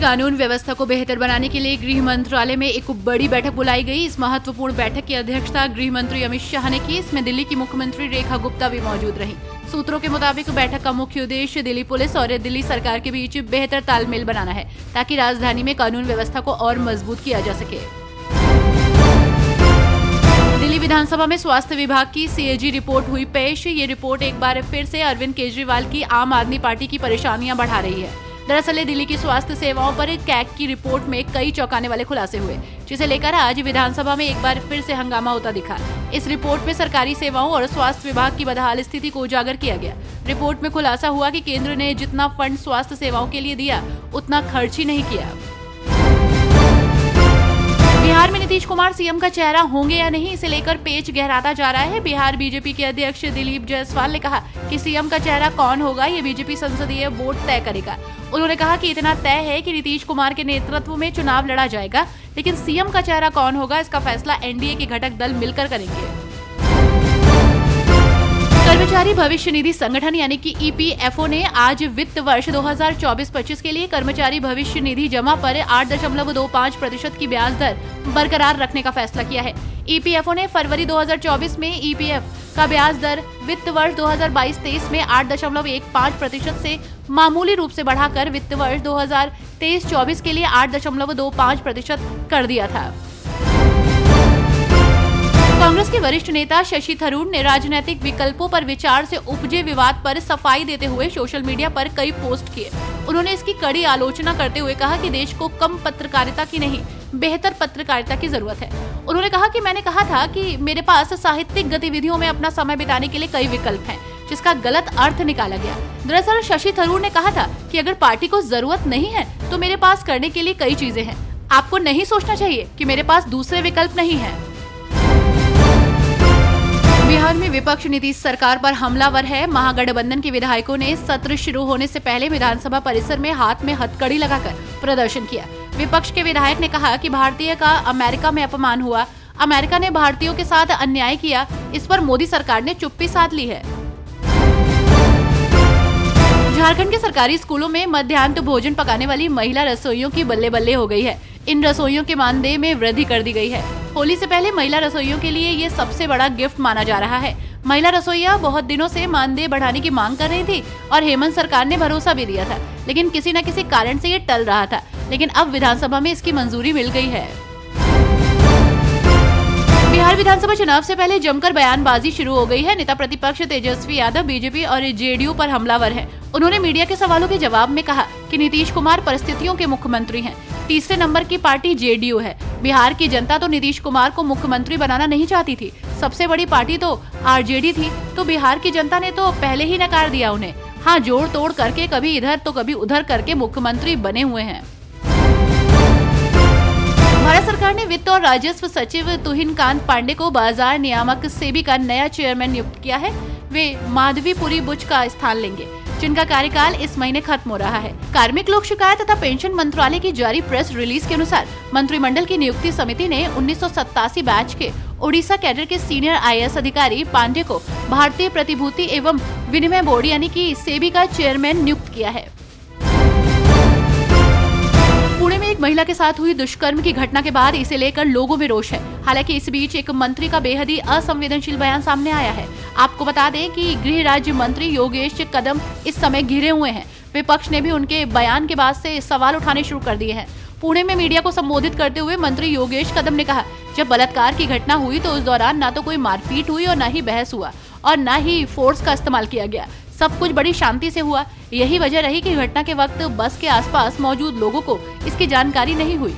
कानून व्यवस्था को बेहतर बनाने के लिए गृह मंत्रालय में एक बड़ी बैठक बुलाई गई। इस महत्वपूर्ण बैठक की अध्यक्षता गृह मंत्री अमित शाह ने की। इसमें दिल्ली की मुख्यमंत्री रेखा गुप्ता भी मौजूद रहीं। सूत्रों के मुताबिक बैठक का मुख्य उद्देश्य दिल्ली पुलिस और दिल्ली सरकार के बीच बेहतर तालमेल बनाना है, ताकि राजधानी में कानून व्यवस्था को और मजबूत किया जा सके। दिल्ली विधानसभा में स्वास्थ्य विभाग की सीएजी रिपोर्ट हुई पेश। ये रिपोर्ट एक बार फिर से अरविंद केजरीवाल की आम आदमी पार्टी की परेशानियां बढ़ा रही है। दरअसल दिल्ली की स्वास्थ्य सेवाओं पर कैग की रिपोर्ट में कई चौंकाने वाले खुलासे हुए, जिसे लेकर आज विधानसभा में एक बार फिर से हंगामा होता दिखा। इस रिपोर्ट में सरकारी सेवाओं और स्वास्थ्य विभाग की बदहाल स्थिति को उजागर किया गया। रिपोर्ट में खुलासा हुआ कि केंद्र ने जितना फंड स्वास्थ्य सेवाओं के लिए दिया, उतना खर्च ही नहीं किया। बिहार में नीतीश कुमार सीएम का चेहरा होंगे या नहीं, इसे लेकर पेच गहराता जा रहा है। बिहार बीजेपी के अध्यक्ष दिलीप जायसवाल ने कहा कि सीएम का चेहरा कौन होगा, ये बीजेपी संसदीय बोर्ड तय करेगा। उन्होंने कहा कि इतना तय है कि नीतीश कुमार के नेतृत्व में चुनाव लड़ा जाएगा, लेकिन सीएम का चेहरा कौन होगा, इसका फैसला एनडीए के घटक दल मिलकर करेंगे। कर्मचारी भविष्य निधि संगठन यानी कि ईपीएफओ ने आज वित्त वर्ष 2024-25 के लिए कर्मचारी भविष्य निधि जमा पर 8.25% की ब्याज दर बरकरार रखने का फैसला किया है। ईपीएफओ ने फरवरी 2024 में ईपीएफ का ब्याज दर वित्त वर्ष 2022-23 में 8.15% से मामूली रूप से बढ़ाकर वित्त वर्ष 2023-24 के लिए 8.25% कर दिया था। कांग्रेस के वरिष्ठ नेता शशि थरूर ने राजनीतिक विकल्पों पर विचार से उपजे विवाद पर सफाई देते हुए सोशल मीडिया पर कई पोस्ट किए। उन्होंने इसकी कड़ी आलोचना करते हुए कहा कि देश को कम पत्रकारिता की नहीं, बेहतर पत्रकारिता की जरूरत है। उन्होंने कहा कि मैंने कहा था कि मेरे पास साहित्यिक गतिविधियों में अपना समय बिताने के लिए कई विकल्प हैं, जिसका गलत अर्थ निकाला गया। दरअसल शशि थरूर ने कहा था कि अगर पार्टी को जरूरत नहीं है तो मेरे पास करने के लिए कई चीजें हैं। आपको नहीं सोचना चाहिए कि मेरे पास दूसरे विकल्प नहीं है। बिहार में विपक्ष नीतीश सरकार पर हमलावर है। महागठबंधन के विधायकों ने सत्र शुरू होने से पहले विधानसभा परिसर में हाथ में हथकड़ी लगाकर प्रदर्शन किया। विपक्ष के विधायक ने कहा कि भारतीय का अमेरिका में अपमान हुआ, अमेरिका ने भारतीयों के साथ अन्याय किया, इस पर मोदी सरकार ने चुप्पी साध ली है। झारखंड के सरकारी स्कूलों में मध्याह्न भोजन पकाने वाली महिला रसोइयों की बल्ले बल्ले हो गई है। इन रसोइयों के मानदेय में वृद्धि कर दी गई है। होली से पहले महिला रसोइयों के लिए ये सबसे बड़ा गिफ्ट माना जा रहा है। महिला रसोइया बहुत दिनों से मानदेय बढ़ाने की मांग कर रही थी और हेमंत सरकार ने भरोसा भी दिया था, लेकिन किसी न किसी कारण से ये टल रहा था। लेकिन अब विधानसभा में इसकी मंजूरी मिल गई है। बिहार विधानसभा चुनाव से पहले जमकर बयानबाजी शुरू हो गई है। नेता प्रतिपक्ष तेजस्वी यादव बीजेपी और जेडीयू पर हमलावर हैं। उन्होंने मीडिया के सवालों के जवाब में कहा कि नीतीश कुमार परिस्थितियों के मुख्यमंत्री हैं। तीसरे नंबर की पार्टी जेडीयू है। बिहार की जनता तो नीतीश कुमार को मुख्यमंत्री बनाना नहीं चाहती थी। सबसे बड़ी पार्टी तो आरजेडी थी, तो बिहार की जनता ने तो पहले ही नकार दिया उन्हें। हाँ, जोड़ तोड़ करके कभी इधर तो कभी उधर करके मुख्यमंत्री बने हुए हैं। भारत सरकार ने वित्त और राजस्व सचिव तुहिन कांत पांडे को बाजार नियामक सेबी का नया चेयरमैन नियुक्त किया है। वे माधवीपुरी बुच का स्थान लेंगे, जिनका कार्यकाल इस महीने खत्म हो रहा है। कार्मिक लोक शिकायत तथा पेंशन मंत्रालय की जारी प्रेस रिलीज के अनुसार मंत्रिमंडल की नियुक्ति समिति ने 1987 बैच के ओडिशा कैडर के सीनियर आईएएस अधिकारी पांडे को भारतीय प्रतिभूति एवं विनिमय बोर्ड यानी कि सेबी का चेयरमैन नियुक्त किया है। पुणे में एक महिला के साथ हुई दुष्कर्म की घटना के बाद इसे लेकर लोगों में रोष है। हालांकि इस बीच एक मंत्री का बेहद ही असंवेदनशील बयान सामने आया है। आपको बता दें कि गृह राज्य मंत्री योगेश कदम इस समय घिरे हुए हैं। विपक्ष ने भी उनके बयान के बाद से सवाल उठाने शुरू कर दिए हैं। पुणे में मीडिया को संबोधित करते हुए मंत्री योगेश कदम ने कहा, जब बलात्कार की घटना हुई तो उस दौरान न तो कोई मारपीट हुई और न ही बहस हुआ और न ही फोर्स का इस्तेमाल किया गया। सब कुछ बड़ी शांति से हुआ। यही वजह रही कि घटना के वक्त बस के आसपास मौजूद लोगों को इसकी जानकारी नहीं हुई।